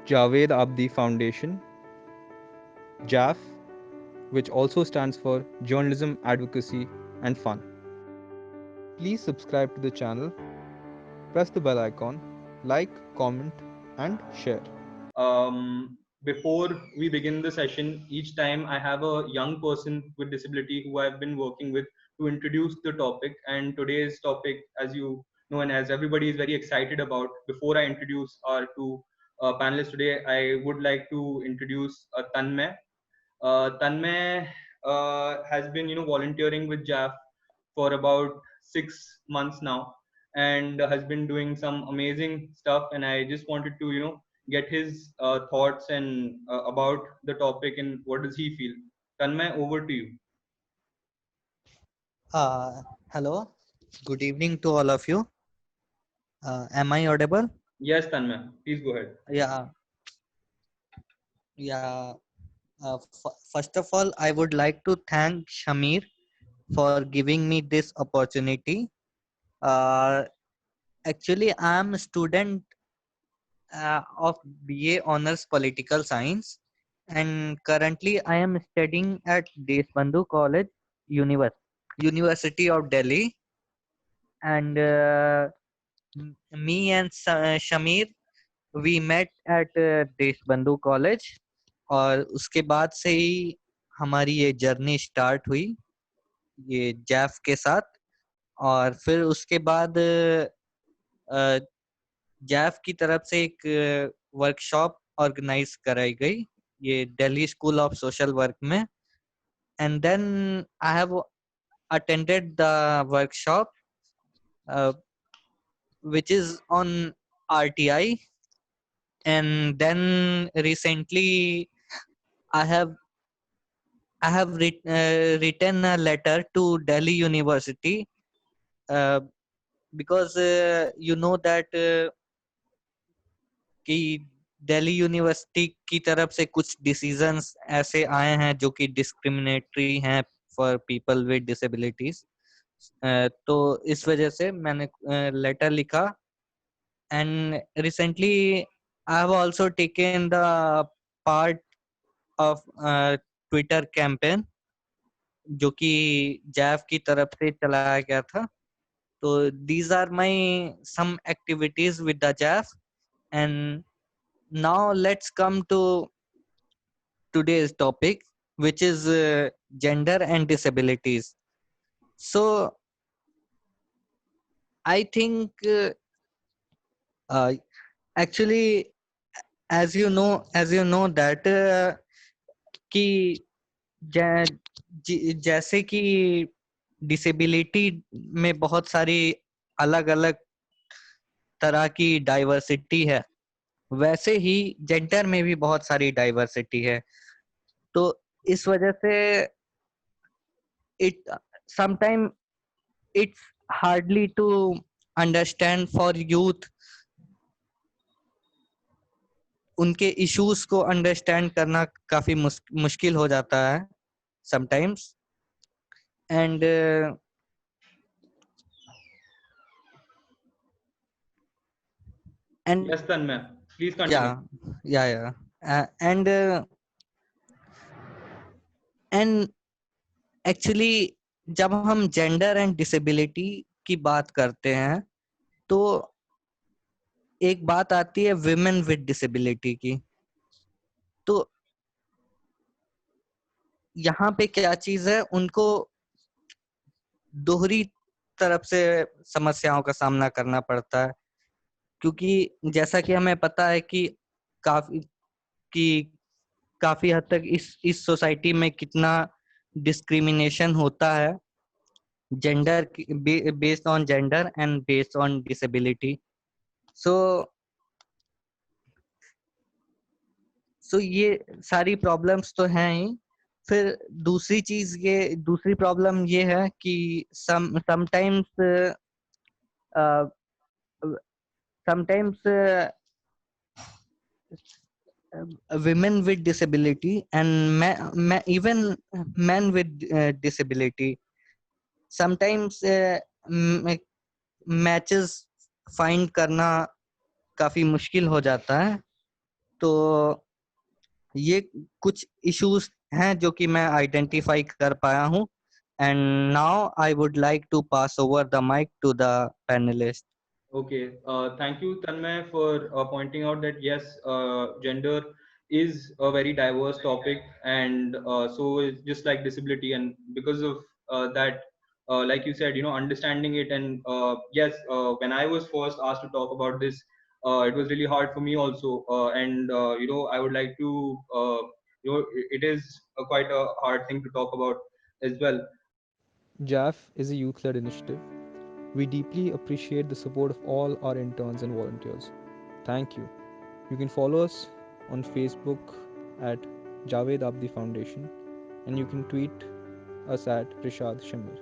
Javed Abdi Foundation, JAF, which also stands for Journalism, Advocacy and Fun. Please subscribe to the channel, press the bell icon, like, comment, and share. Before we begin the session, each time I have a young person with disability who I've been working with to introduce the topic. And today's topic, as you know, and as everybody is very excited about, before I introduce our two panelists today, I would like to introduce Tanmay. Tanmay has been, volunteering with JAF for about 6 months now, and has been doing some amazing stuff. And I just wanted to, get his thoughts and about the topic and what does he feel. Tanmay, over to you. Hello, good evening to all of you. Am I audible? Yes, Tanmay, please go ahead. Yeah, yeah. First of all, I would like to thank Shamir for giving me this opportunity. Uh, Actually, I am a student of BA Honors Political Science, and currently I am studying at Deshbandhu College, University of Delhi. And me and Shamir, we met at Deshbandhu college, और उसके बाद से ही हमारी ये journey start हुई ये जैफ के साथ। और फिर उसके बाद जैफ की तरफ से एक वर्कशॉप ऑर्गेनाइज कराई गई ये Delhi School of Social Work में। And then I have attended the workshop which is on RTI, and then recently I have written a letter to Delhi University, uh, because you know that कि Delhi university की तरफ से कुछ decisions ऐसे आए हैं जो कि डिस्क्रिमिनेटरी हैं फॉर पीपल विद डिसेबिलिटीज। तो इस वजह से मैंने लेटर लिखा। and recently I have also taken the part of Twitter campaign जो कि जैफ की तरफ से चलाया गया था। तो these are my some activities with the JAF, and now let's come to today's topic, which is gender and disabilities. So I think uh, actually, as you know that कि जैसे कि डिसेबिलिटी में बहुत सारी अलग अलग तरह की डाइवर्सिटी है, वैसे ही जेंडर में भी बहुत सारी डाइवर्सिटी है। तो इस वजह से it sometime it's hardly to understand for youth, उनके इश्यूज को अंडरस्टैंड करना काफी मुश्किल हो जाता है sometimes. And Yes, Tanmay, please continue. and actually जब हम जेंडर एंड डिसेबिलिटी की बात करते हैं तो एक बात आती है विमेन विद डिसेबिलिटी की। तो यहाँ पे क्या चीज है, उनको दोहरी तरफ से समस्याओं का सामना करना पड़ता है, क्योंकि जैसा कि हमें पता है कि काफी काफी हद तक इस सोसाइटी में कितना डिस्क्रिमिनेशन होता है gender based on gender and based on disability. So ये सारी प्रॉब्लम्स तो हैं ही। फिर दूसरी प्रॉब्लम ये है कि sometimes women with disability and even men with disability sometimes matches find करना काफी मुश्किल हो जाता है। तो ये कुछ इश्यूज हैं जो कि मैं आइडेंटिफाई कर पाया हूँ, and now I would like to pass over the mic to the panellist. Okay, thank you, Tanmay, for pointing out that yes, gender is a very diverse topic, and so is just like disability. And because of that, like you said, understanding it, and yes, when I was first asked to talk about this, it was really hard for me also. And I would like to, it is quite a hard thing to talk about as well. JAF is a youth led initiative. We deeply appreciate the support of all our interns and volunteers. Thank you. You can follow us on Facebook at Javed Abdi Foundation, and you can tweet us at Rishad Shamir.